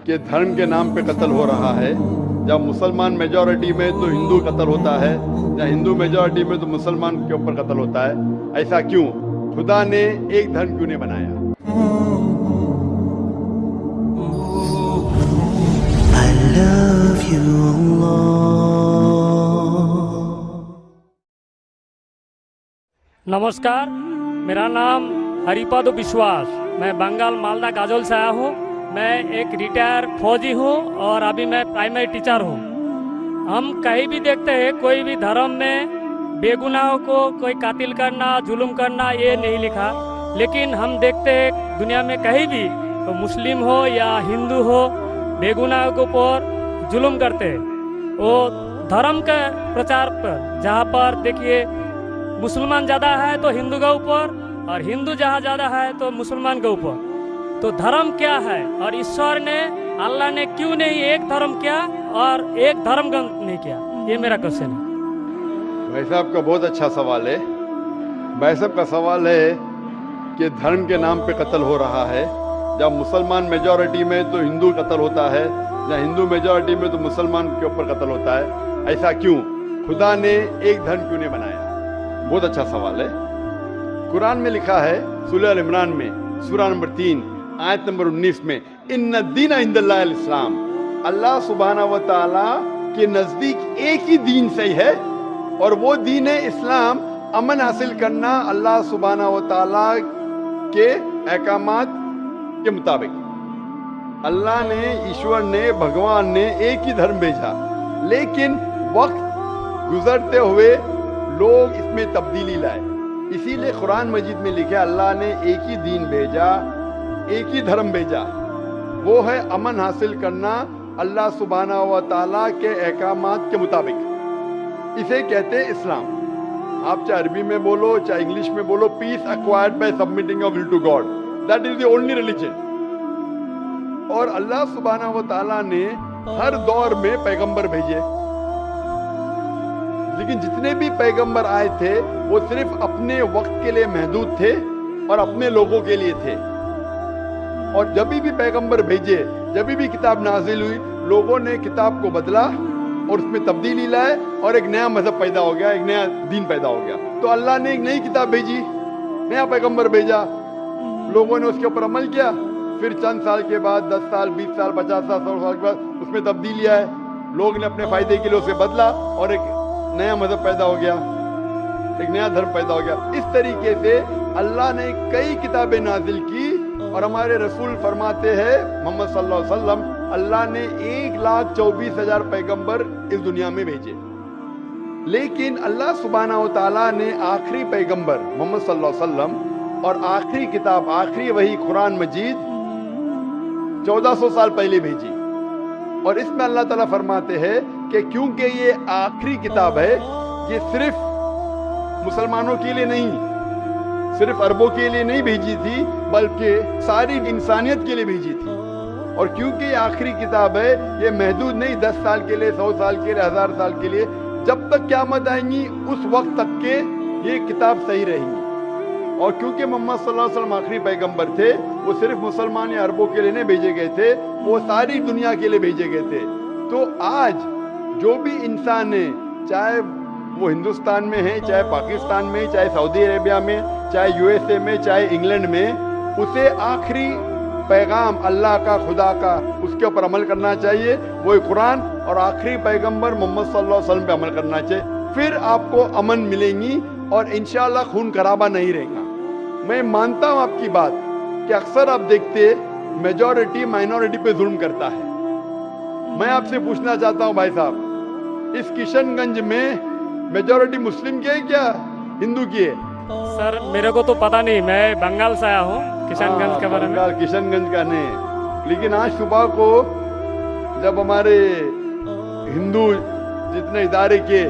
کہ دھرم کے نام پہ قتل ہو رہا ہے. جب مسلمان میجورٹی میں تو ہندو قتل ہوتا ہے, جب ہندو میجورٹی میں تو مسلمان کے اوپر قتل ہوتا ہے. ایسا کیوں؟ خدا نے ایک دھرم کیوں نہیں بنایا؟ I love you, Allah. नमस्कार, मेरा नाम हरिपद विश्वास, मैं बंगाल मालदा गाजोल से आया हूँ. मैं एक रिटायर फौजी हूँ और अभी मैं प्राइमरी टीचर हूँ. हम कहीं भी देखते हैं कोई भी धर्म में बेगुनाहों को कोई कातिल करना, जुल्म करना ये नहीं लिखा, लेकिन हम देखते हैं दुनिया में कहीं भी तो मुस्लिम हो या हिंदू हो बेगुनाहों के ऊपर जुल्म करते हैं. वो धर्म के प्रचार पर जहाँ पर देखिए मुसलमान ज़्यादा है तो हिंदू के ऊपर, और हिंदू जहाँ ज़्यादा है तो मुसलमान के ऊपर. तो धर्म क्या है और ईश्वर ने, अल्लाह ने क्यों नहीं एक धर्म किया और एक धर्म ग्रंथ नहीं किया? ये मेरा क्वेश्चन है. भाई साहब का बहुत अच्छा सवाल है. भाई साहब का सवाल है कि धर्म के नाम पे कत्ल हो रहा है. जब मुसलमान मेजॉरिटी में तो हिंदू कत्ल होता है, जब हिंदू मेजॉरिटी में तो मुसलमान के ऊपर कत्ल होता है. ऐसा क्यों? खुदा ने एक धर्म क्यों नहीं बनाया? बहुत अच्छा सवाल है. कुरान में लिखा है सूरह अल इमरान में सूरह नंबर 3 आयत नंबर 19 में, इन्ना दीना इंदल्लाहिल इस्लाम. अल्लाह सुब्हानहू व तआला के नजदीक एक ही दीन सही है और वो दीन है इस्लाम. अमन हासिल करना अल्लाह सुब्हानहू व तआला के अहकामात के मुताबिक. अल्लाह ने, ईश्वर ने, भगवान ने एक ही धर्म भेजा, लेकिन वक्त गुजरते हुए लोग इसमें तब्दीली लाए. इसीलिए कुरान मजीद में लिखा अल्लाह ने एक ही दीन भेजा, एक ही धर्म भेजा. वो है अमन हासिल करना अल्लाह सुब्हानहू व तआला के अहकामात के मुताबिक. इसे कहते हैं इस्लाम. आप चाहे अरबी में बोलो चाहे इंग्लिश में बोलो, peace acquired by submitting your will to God, that is the only religion. और अल्लाह सुब्हानहू व तआला ने हर दौर में पैगंबर भेजे, लेकिन जितने भी पैगंबर आए थे वो सिर्फ अपने वक्त के लिए महदूद थे और अपने लोगों के लिए थे. और जब भी पैगंबर भेजे, जब भी किताब नाजिल हुई, लोगों ने किताब को बदला और उसमें तब्दीली लाए और एक नया मजहब पैदा हो गया, एक नया दीन पैदा हो गया. तो अल्लाह ने एक नई किताब भेजी, नया पैगंबर भेजा, लोगों ने उसके ऊपर अमल किया. फिर चंद साल के बाद, 10 साल, 20 साल, 50 साल, 100 साल के बाद उसमें तब्दीली आए, लोग ने अपने फायदे के लिए उसे बदला और एक नया मजहब पैदा हो गया, एक नया धर्म पैदा हो गया. इस तरीके से अल्लाह ने कई किताबें नाजिल की. और हमारे रसूल फरमाते हैं मोहम्मद सल्लल्लाहु अलैहि वसल्लम, अल्लाह ने 1,24,000 पैगंबर इस दुनिया में भेजे, लेकिन अल्लाह सुब्हानहू तआला ने आखिरी पैगंबर मोहम्मद सल्लल्लाहु अलैहि वसल्लम और आखिरी किताब, आखिरी वही कुरान मजीद 1400 साल पहले भेजी. और इसमें अल्लाह ताला फरमाते हैं कि क्योंकि ये आखिरी किताब है, ये सिर्फ मुसलमानों के लिए नहीं, सिर्फ अरबों के लिए नहीं भेजी थी, बल्कि सारी इंसानियत के लिए भेजी थी. और क्योंकि ये आखिरी किताब है, ये महदूद नहीं 10 साल के लिए, 100 साल के लिए, 1000 साल के लिए, जब तक क़यामत आएंगी उस वक्त तक के ये किताब सही रहेंगी. और क्योंकि मोहम्मद सल्लल्लाहु अलैहि वसल्लम आखिरी पैगंबर थे, वो सिर्फ मुसलमान या अरबों के लिए नहीं भेजे गए थे, वो सारी दुनिया के लिए भेजे गए थे. तो आज जो भी इंसान है, चाहे वो हिंदुस्तान में है, चाहे पाकिस्तान में, चाहे सऊदी अरेबिया में, चाहे यूएसए में, चाहे इंग्लैंड में, उसे आखिरी पैगाम अल्लाह का, खुदा का, उसके ऊपर अमल करना चाहिए. वो कुरान और आखिरी पैगंबर मोहम्मद सल्लल्लाहु अलैहि वसल्लम पे अमल करना चाहिए. फिर आपको अमन मिलेंगी और इंशाअल्लाह खून खराबा नहीं रहेगा. मैं मानता हूँ आपकी बात कि अक्सर आप देखते मेजॉरिटी माइनॉरिटी पे जुल्म करता है. मैं आपसे पूछना चाहता हूँ भाई साहब, इस किशनगंज में मेजॉरिटी मुस्लिम की है क्या हिंदू की है? सर मेरे को तो पता नहीं, मैं बंगाल से आया हूँ, किशनगंज के बारे में. किशनगंज का नहीं, लेकिन आज सुबह को जब हमारे हिंदू जितने इदारे के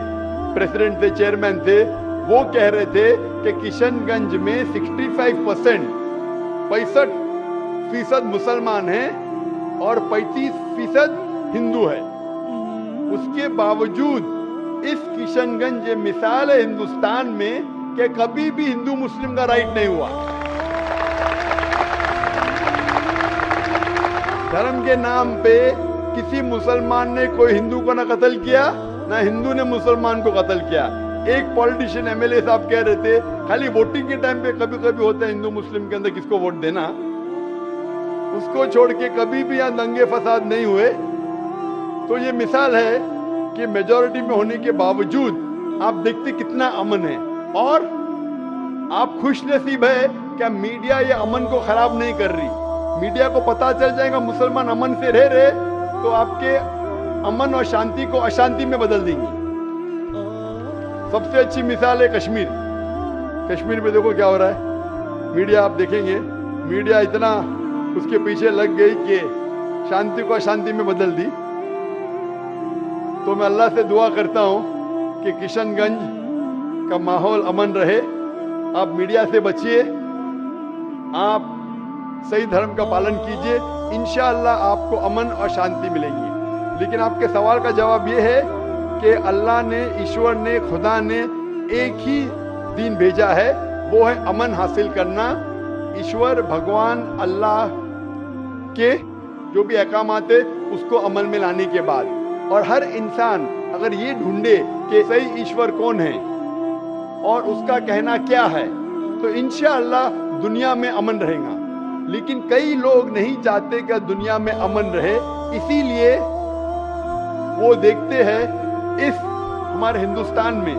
प्रेसिडेंट थे, चेयरमैन थे, वो कह रहे थे कि किशनगंज में 65% मुसलमान हैं और 35% हिंदू है. उसके बावजूद इस किशनगंज ये मिसाल है हिंदुस्तान में कि कभी भी हिंदू मुस्लिम का राइट नहीं हुआ. धर्म के नाम पे किसी मुसलमान ने कोई हिंदू को ना कत्ल किया, ना हिंदू ने मुसलमान को कत्ल किया। एक पॉलिटिशियन एमएलए साहब कह रहे थे खाली वोटिंग के टाइम पे कभी कभी होता है हिंदू मुस्लिम के अंदर किसको वोट देना, उसको छोड़ के कभी भी यहाँ दंगे फसाद नहीं हुए। तो ये मिसाल है कि मेजॉरिटी में होने के बावजूद आप देखते कितना अमन है, और आप खुश नसीब है क्या मीडिया ये अमन को खराब नहीं कर रही। मीडिया को पता चल जाएगा मुसलमान अमन से रह रहे तो आपके अमन और शांति को अशांति में बदल देंगी। सबसे अच्छी मिसाल है कश्मीर। कश्मीर में देखो क्या हो रहा है, मीडिया आप देखेंगे, मीडिया इतना उसके पीछे लग गई कि शांति को अशांति में बदल दी। तो मैं अल्लाह से दुआ करता हूँ कि किशनगंज का माहौल अमन रहे। आप मीडिया से बचिए, आप सही धर्म का पालन कीजिए, इंशाअल्लाह आपको अमन और शांति मिलेंगी। लेकिन आपके सवाल का जवाब ये है कि अल्लाह ने, ईश्वर ने, खुदा ने एक ही दीन भेजा है, वो है अमन हासिल करना। ईश्वर भगवान अल्लाह के जो भी अहकामात है उसको अमल में लाने के बाद, और हर इंसान अगर ये ढूंढे कि सही ईश्वर कौन है और उसका कहना क्या है, तो इंशाअल्लाह दुनिया में अमन रहेगा। लेकिन कई लोग नहीं चाहते कि दुनिया में अमन रहे, इसीलिए वो देखते हैं इस हमारे हिंदुस्तान में,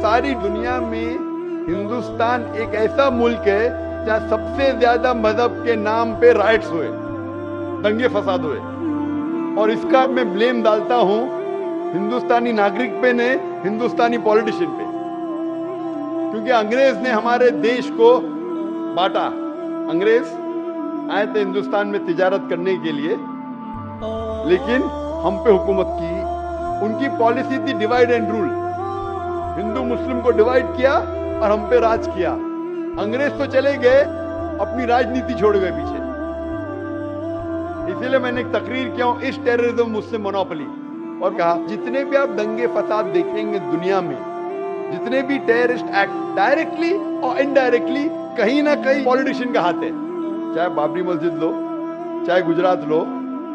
सारी दुनिया में हिंदुस्तान एक ऐसा मुल्क है जहाँ सबसे ज्यादा मजहब के नाम पे राइट्स हुए, दंगे फसाद हुए। और इसका मैं ब्लेम डालता हूँ हिंदुस्तानी नागरिक पे ने, हिंदुस्तानी पॉलिटिशियन पे, क्योंकि अंग्रेज ने हमारे देश को बांटा। अंग्रेज आए थे हिंदुस्तान में तिजारत करने के लिए, लेकिन हम पे हुकूमत की। उनकी पॉलिसी थी डिवाइड एंड रूल, हिंदू मुस्लिम को डिवाइड किया और हम पे राज किया। अंग्रेज तो चले गए, अपनी राजनीति छोड़ गए पीछे। इसीलिए मैंने एक तकरीर किया हूं, इस टेररिज्म मुस्लिम मोनोपोली, और कहा जितने भी आप दंगे फसाद देखेंगे दुनिया में, जितने भी टेररिस्ट एक्ट डायरेक्टली और इनडायरेक्टली कहीं ना कहीं पॉलिटिशियन का हाथ है। चाहे बाबरी मस्जिद लो, चाहे गुजरात लो,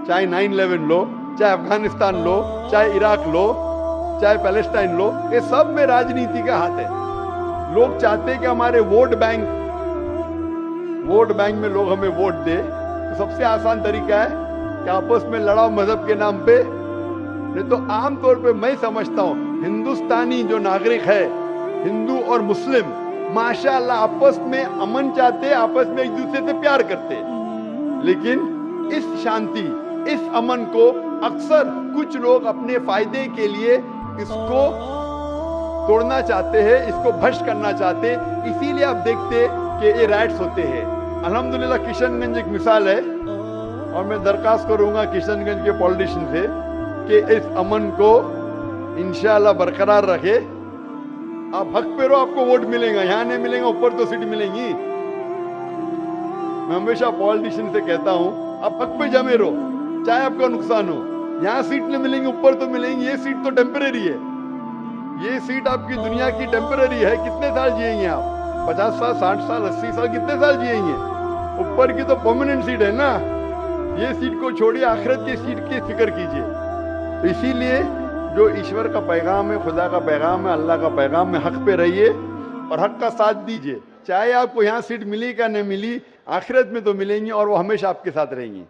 चाहे 9/11 लो, चाहे अफगानिस्तान लो, चाहे इराक लो, चाहे पैलेस्टाइन लो, ये सब में राजनीति का हाथ है। लोग चाहते हैं कि हमारे वोट बैंक में लोग हमें वोट दे, तो सबसे आसान तरीका है कि आपस में लड़ाओ मजहब के नाम पे। नहीं तो आमतौर पे मैं समझता हूँ हिंदुस्तानी जो नागरिक है, हिंदू और मुस्लिम, माशाअल्लाह आपस में अमन चाहते, आपस में एक दूसरे से प्यार करते। लेकिन इस शांति, इस अमन को अक्सर कुछ लोग अपने फायदे के लिए इसको तोड़ना चाहते हैं, इसको भ्रष्ट करना चाहते। इसीलिए आप देखते कि ये राइट्स होते हैं। अल्हम्दुलिल्लाह किशनगंज एक मिसाल है, और मैं दरखास्त करूंगा किशनगंज के पॉलिटिशियन से कि इस अमन को इंशाअल्लाह बरकरार रखे। आप हक पे रहो, आपको वोट मिलेगा, यहाँ नहीं मिलेगा, ऊपर तो सीट मिलेंगी। मैं हमेशा पॉलिटिशियन से कहता हूँ आप हक पे जमे रहो, चाहे आपका नुकसान हो। यहाँ सीट नहीं मिलेंगी, ऊपर तो मिलेंगी। ये सीट तो टेम्परेरी है, ये सीट आपकी दुनिया की टेम्परेरी है। कितने साल जिएंगे आप? 50 साल, 60 साल, 80 साल, कितने साल जिएंगे? ऊपर की तो परमानेंट सीट है ना। ये सीट को छोड़िए, आखिरत की सीट की फिक्र कीजिए। तो इसीलिए जो ईश्वर का पैगाम है, खुदा का पैगाम है, अल्लाह का पैगाम है, हक पे रहिए और हक का साथ दीजिए। चाहे आपको यहाँ सीट मिली क्या नहीं मिली, आखिरत में तो मिलेंगी और वो हमेशा आपके साथ रहेंगी।